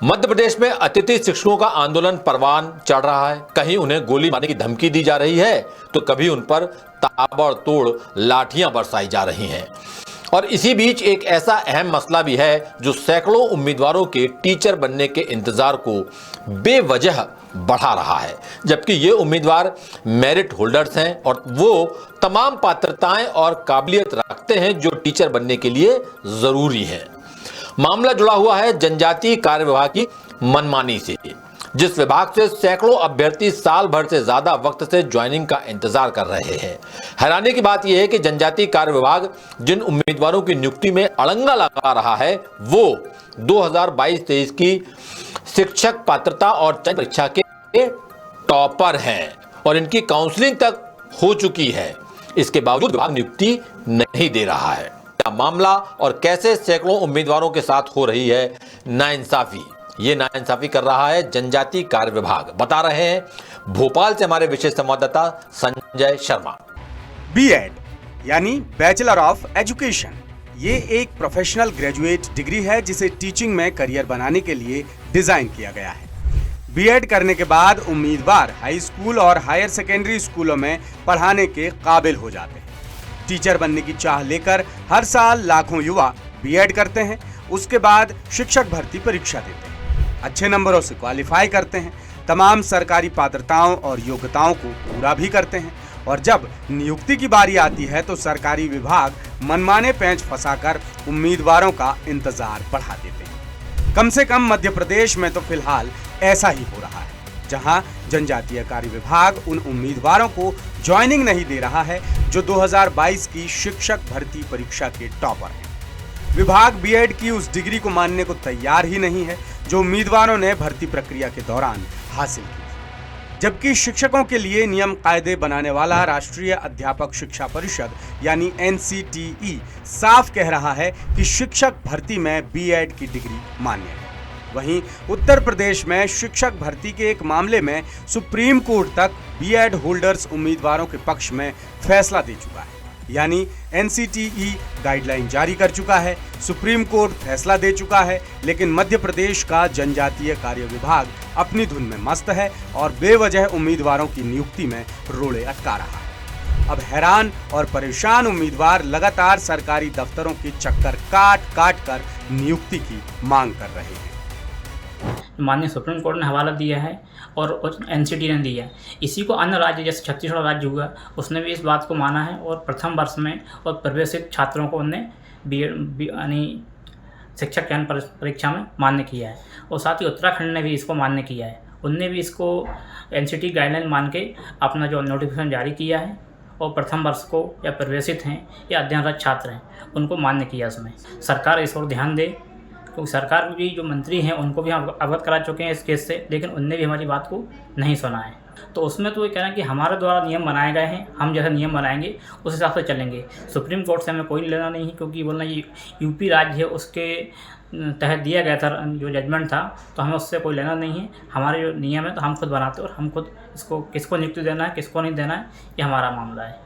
मध्य प्रदेश में अतिथि शिक्षकों का आंदोलन परवान चढ़ रहा है। कहीं उन्हें गोली मारने की धमकी दी जा रही है तो कभी उन पर ताबड़तोड़ लाठियां बरसाई जा रही हैं। और इसी बीच एक ऐसा अहम मसला भी है जो सैकड़ों उम्मीदवारों के टीचर बनने के इंतजार को बेवजह बढ़ा रहा है, जबकि ये उम्मीदवार मेरिट होल्डर्स हैं और वो तमाम पात्रताएं और काबिलियत रखते हैं जो टीचर बनने के लिए जरूरी है। मामला जुड़ा हुआ है जनजातीय कार्य विभाग की मनमानी से, जिस विभाग से सैकड़ों अभ्यर्थी साल भर से ज्यादा वक्त से ज्वाइनिंग का इंतजार कर रहे हैं। हैरानी की बात यह है कि जनजातीय कार्य विभाग जिन उम्मीदवारों की नियुक्ति में अड़ंगा लगा रहा है वो 2022-23 की शिक्षक पात्रता और चयन परीक्षा के टॉपर हैं और इनकी काउंसलिंग तक हो चुकी है। इसके बावजूद विभाग नियुक्ति नहीं दे रहा है। क्या मामला और कैसे सैकड़ों उम्मीदवारों के साथ हो रही है नाइंसाफी? ये नाइंसाफी कर रहा है जनजातीय कार्य विभाग, बता रहे हैं भोपाल से हमारे विशेष संवाददाता संजय शर्मा। बीएड यानी बैचलर ऑफ एजुकेशन, ये एक प्रोफेशनल ग्रेजुएट डिग्री है जिसे टीचिंग में करियर बनाने के लिए डिजाइन किया गया है। बीएड करने के बाद उम्मीदवार हाई स्कूल और हायर सेकेंडरी स्कूलों में पढ़ाने के काबिल हो जाते हैं। टीचर बनने की चाह लेकर हर साल लाखों युवा बीएड करते हैं, उसके बाद शिक्षक भर्ती परीक्षा देते हैं, अच्छे नंबरों से क्वालिफाई करते हैं, तमाम सरकारी पात्रताओं और योग्यताओं को पूरा भी करते हैं और जब नियुक्ति की बारी आती है तो सरकारी विभाग मनमाने पेंच फंसाकर उम्मीदवारों का इंतजार बढ़ा देते हैं। कम से कम मध्य प्रदेश में तो फिलहाल ऐसा ही हो रहा है, जहां जनजातीय कार्य विभाग उन उम्मीदवारों को ज्वाइनिंग नहीं दे रहा है जो 2022 की शिक्षक भर्ती परीक्षा के टॉपर हैं। विभाग बीएड की उस डिग्री को मानने को तैयार ही नहीं है जो उम्मीदवारों ने भर्ती प्रक्रिया के दौरान हासिल की, जबकि शिक्षकों के लिए नियम कायदे बनाने वाला राष्ट्रीय अध्यापक शिक्षा परिषद यानी एनसीटीई साफ कह रहा है कि शिक्षक भर्ती में बीएड की डिग्री मान्य है। वहीं उत्तर प्रदेश में शिक्षक भर्ती के एक मामले में सुप्रीम कोर्ट तक बीएड होल्डर्स उम्मीदवारों के पक्ष में फैसला दे चुका है, यानी एनसीटीई गाइडलाइन जारी कर चुका है, सुप्रीम कोर्ट फैसला दे चुका है, लेकिन मध्य प्रदेश का जनजातीय कार्य विभाग अपनी धुन में मस्त है और बेवजह उम्मीदवारों की नियुक्ति में रोड़े अटका रहा है। अब हैरान और परेशान उम्मीदवार लगातार सरकारी दफ्तरों के चक्कर काट काट कर नियुक्ति की मांग कर रहे हैं। माननीय सुप्रीम कोर्ट ने हवाला दिया है और एनसीटी ने दिया है। इसी को अन्य राज्य जैसे छत्तीसगढ़ राज्य हुआ उसने भी इस बात को माना है और प्रथम वर्ष में और प्रवेशित छात्रों को उन्हें यानी शिक्षक चयन परीक्षा में मान्य किया है और साथ ही उत्तराखंड ने भी इसको मान्य किया है। उनने भी इसको एनसीटी गाइडलाइन मान के अपना जो नोटिफिकेशन जारी किया है और प्रथम वर्ष को या प्रवेशित हैं या अध्ययनरत छात्र हैं उनको मान्य किया। उसमें सरकार इस ओर ध्यान दे, क्योंकि सरकार भी जो मंत्री हैं उनको भी हम अवगत करा चुके हैं इस केस से, लेकिन उनने भी हमारी बात को नहीं सुना है। तो उसमें तो ये कहना कि हमारे द्वारा नियम बनाए गए हैं, हम जैसे नियम बनाएंगे उस हिसाब से चलेंगे। सुप्रीम कोर्ट से हमें कोई लेना नहीं है, क्योंकि बोलना ये यूपी राज्य है उसके तहत दिया गया था जो जजमेंट था, तो हमें उससे कोई लेना नहीं है। हमारे जो नियम है तो हम खुद बनाते हैं और हम खुद इसको किसको नियुक्ति देना है किसको नहीं देना है ये हमारा मामला है।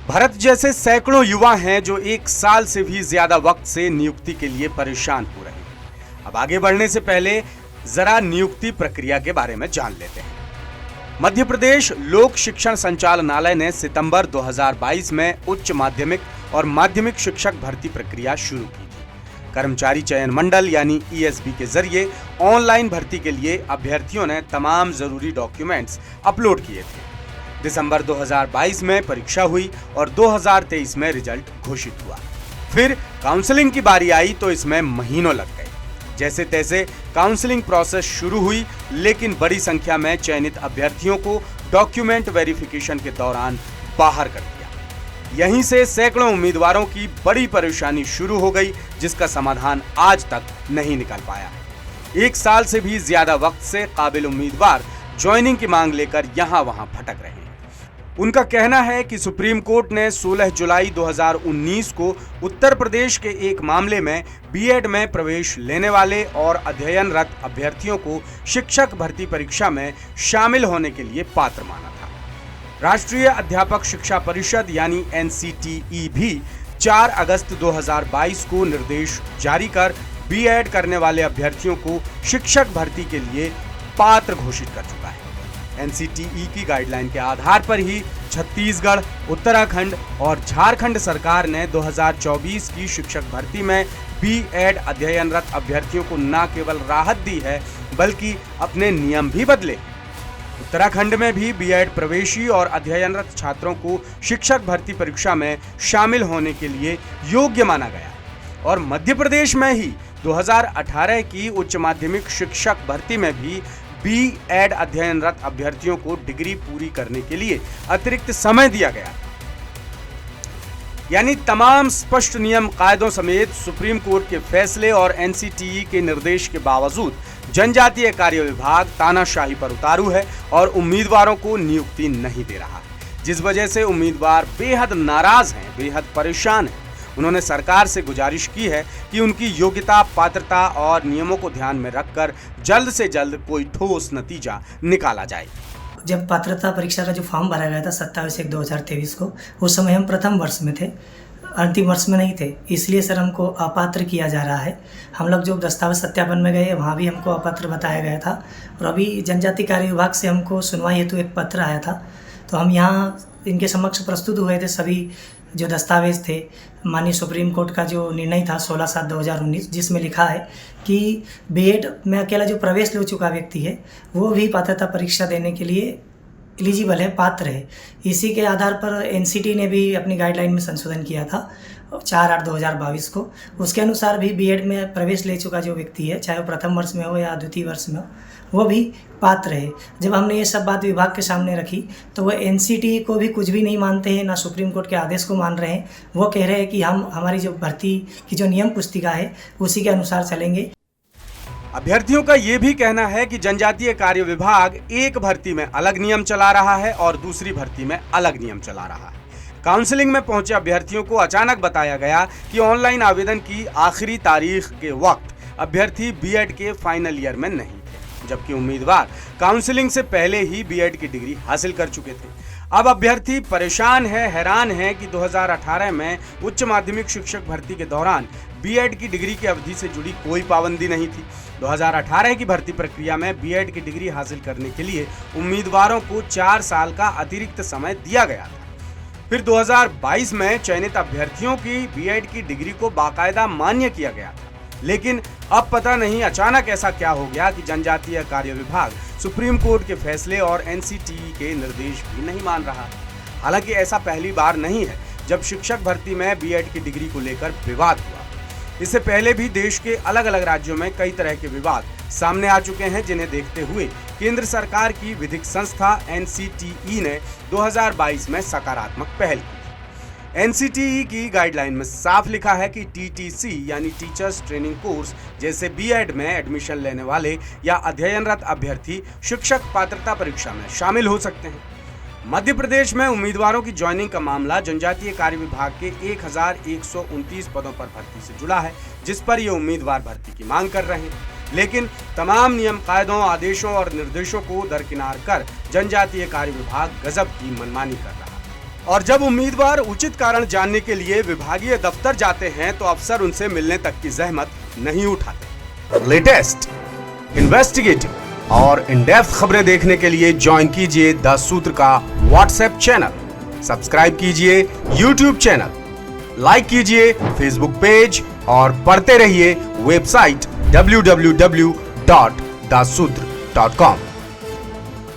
भरत जैसे सैकड़ों युवा हैं जो एक साल से भी ज्यादा वक्त से नियुक्ति के लिए परेशान हो रहे हैं। अब आगे बढ़ने से पहले जरा नियुक्ति प्रक्रिया के बारे में जान लेते हैं। मध्य प्रदेश लोक शिक्षण संचालनालय ने सितंबर 2022 में उच्च माध्यमिक और माध्यमिक शिक्षक भर्ती प्रक्रिया शुरू की थी। कर्मचारी चयन मंडल यानी ईएसबी के जरिए ऑनलाइन भर्ती के लिए अभ्यर्थियों ने तमाम जरूरी डॉक्यूमेंट्स अपलोड किए थे। दिसंबर 2022 में परीक्षा हुई और 2023 में रिजल्ट घोषित हुआ। फिर काउंसलिंग की बारी आई तो इसमें महीनों लग गए। जैसे तैसे काउंसलिंग प्रोसेस शुरू हुई, लेकिन बड़ी संख्या में चयनित अभ्यर्थियों को डॉक्यूमेंट वेरिफिकेशन के दौरान बाहर कर दिया। यहीं से सैकड़ों उम्मीदवारों की बड़ी परेशानी शुरू हो गई, जिसका समाधान आज तक नहीं निकल पाया। एक साल से भी ज्यादा वक्त से काबिल उम्मीदवार ज्वाइनिंग की मांग लेकर यहां वहां भटक रहे हैं। उनका कहना है कि सुप्रीम कोर्ट ने 16 जुलाई 2019 को उत्तर प्रदेश के एक मामले में बीएड में प्रवेश लेने वाले और अध्ययनरत अभ्यर्थियों को शिक्षक भर्ती परीक्षा में शामिल होने के लिए पात्र माना था। राष्ट्रीय अध्यापक शिक्षा परिषद यानी एनसीटीई भी 4 अगस्त 2022 को निर्देश जारी कर बीएड करने वाले अभ्यर्थियों को शिक्षक भर्ती के लिए पात्र घोषित कर चुका है। एनसीटीई की गाइडलाइन के आधार पर ही छत्तीसगढ़, उत्तराखंड और झारखंड सरकार ने 2024 की शिक्षक भर्ती में बीएड अध्ययनरत अभ्यर्थियों को न केवल राहत दी है बल्कि अपने नियम भी बदले। उत्तराखंड में भी बीएड प्रवेशी और अध्ययनरत छात्रों को शिक्षक भर्ती परीक्षा में शामिल होने के लिए योग्य माना गया और मध्य प्रदेश में ही 2018 की उच्च माध्यमिक शिक्षक भर्ती में भी बीएड अध्ययनरत अभ्यर्थियों को डिग्री पूरी करने के लिए अतिरिक्त समय दिया गया। यानी तमाम स्पष्ट नियम कायदों समेत सुप्रीम कोर्ट के फैसले और एनसीटीई के निर्देश के बावजूद जनजातीय कार्य विभाग तानाशाही पर उतारू है और उम्मीदवारों को नियुक्ति नहीं दे रहा, जिस वजह से उम्मीदवार बेहद नाराज हैं, बेहद परेशान हैं। उन्होंने सरकार से गुजारिश की है कि उनकी योग्यता, पात्रता और नियमों को ध्यान में रखकर जल्द से जल्द कोई ठोस नतीजा निकाला जाए। जब पात्रता परीक्षा का जो फॉर्म भरा गया था 27/1/2023 को, उस समय हम प्रथम वर्ष में थे, अंतिम वर्ष में नहीं थे, इसलिए सर हमको अपात्र किया जा रहा है। हम लोग जो दस्तावेज सत्यापन में गए वहाँ भी हमको अपात्र बताया गया था और अभी जनजाति कार्य विभाग से हमको सुनवाई हेतु एक पत्र आया था, तो हम यहाँ इनके समक्ष प्रस्तुत हुए थे। सभी जो दस्तावेज थे, माननीय सुप्रीम कोर्ट का जो निर्णय था 16/7/2019, जिसमें लिखा है कि बीएड में अकेला जो प्रवेश ले चुका व्यक्ति है वो भी पात्रता परीक्षा देने के लिए एलिजिबल है, पात्र है। इसी के आधार पर एनसीटी ने भी अपनी गाइडलाइन में संशोधन किया था 4/8/2022 को। उसके अनुसार भी बीएड में प्रवेश ले चुका जो व्यक्ति है, चाहे वो प्रथम वर्ष में हो या द्वितीय वर्ष में हो, वो भी पात्र है। जब हमने ये सब बात विभाग के सामने रखी तो वो एनसीटी को भी कुछ भी नहीं मानते हैं, ना सुप्रीम कोर्ट के आदेश को मान रहे हैं। वो कह रहे हैं कि हम हमारी जो भर्ती की जो नियम पुस्तिका है उसी के अनुसार चलेंगे। अभ्यर्थियों का यह भी कहना है कि जनजातीय कार्य विभाग एक भर्ती में अलग नियम चला रहा है और दूसरी भर्ती में अलग नियम चला रहा है। काउंसलिंग में पहुंचे अभ्यर्थियों को अचानक बताया गया कि ऑनलाइन आवेदन की आखिरी तारीख के वक्त अभ्यर्थी बीएड के फाइनल ईयर में नहीं थे, जबकि उम्मीदवार काउंसलिंग से पहले ही बीएड की डिग्री हासिल कर चुके थे। अब अभ्यर्थी परेशान है, हैरान है कि 2018 में उच्च माध्यमिक शिक्षक भर्ती के दौरान बीएड की डिग्री की अवधि से जुड़ी कोई पाबंदी नहीं थी। 2018 की भर्ती प्रक्रिया में बीएड की डिग्री हासिल करने के लिए उम्मीदवारों को 4 साल का अतिरिक्त समय दिया गया था। फिर 2022 में चयनित अभ्यर्थियों की बीएड की डिग्री को बाकायदा मान्य किया गया था, लेकिन अब पता नहीं अचानक ऐसा क्या हो गया कि जनजातीय कार्य विभाग सुप्रीम कोर्ट के फैसले और एनसीटीई के निर्देश भी नहीं मान रहा। हालांकि ऐसा पहली बार नहीं है जब शिक्षक भर्ती में बीएड की डिग्री को लेकर विवाद हुआ। इससे पहले भी देश के अलग अलग राज्यों में कई तरह के विवाद सामने आ चुके हैं, जिन्हें देखते हुए केंद्र सरकार की विधिक संस्था एनसीटीई ने 2022 में सकारात्मक पहल की। एनसीटीई की गाइडलाइन में साफ लिखा है कि टीटीसी यानी टीचर्स ट्रेनिंग कोर्स जैसे बीएड में एडमिशन लेने वाले या अध्ययनरत अभ्यर्थी शिक्षक पात्रता परीक्षा में शामिल हो सकते हैं। मध्य प्रदेश में उम्मीदवारों की ज्वाइनिंग का मामला जनजातीय कार्य विभाग के 1129 पदों पर भर्ती से जुड़ा है, जिस पर ये उम्मीदवार भर्ती की मांग कर रहे हैं। लेकिन तमाम नियम कायदों, आदेशों और निर्देशों को दरकिनार कर जनजातीय कार्य विभाग गजब की मनमानी कर रहा है। और जब उम्मीदवार उचित कारण जानने के लिए विभागीय दफ्तर जाते हैं तो अफसर उनसे मिलने तक की जहमत नहीं उठाते। लेटेस्ट, इन्वेस्टिगेटिव और इन डेप्थ खबरें देखने के लिए ज्वाइन कीजिए द सूत्र का व्हाट्सएप चैनल, सब्सक्राइब कीजिए यूट्यूब चैनल, लाइक कीजिए फेसबुक पेज और पढ़ते रहिए वेबसाइट www.daसूत्र.com।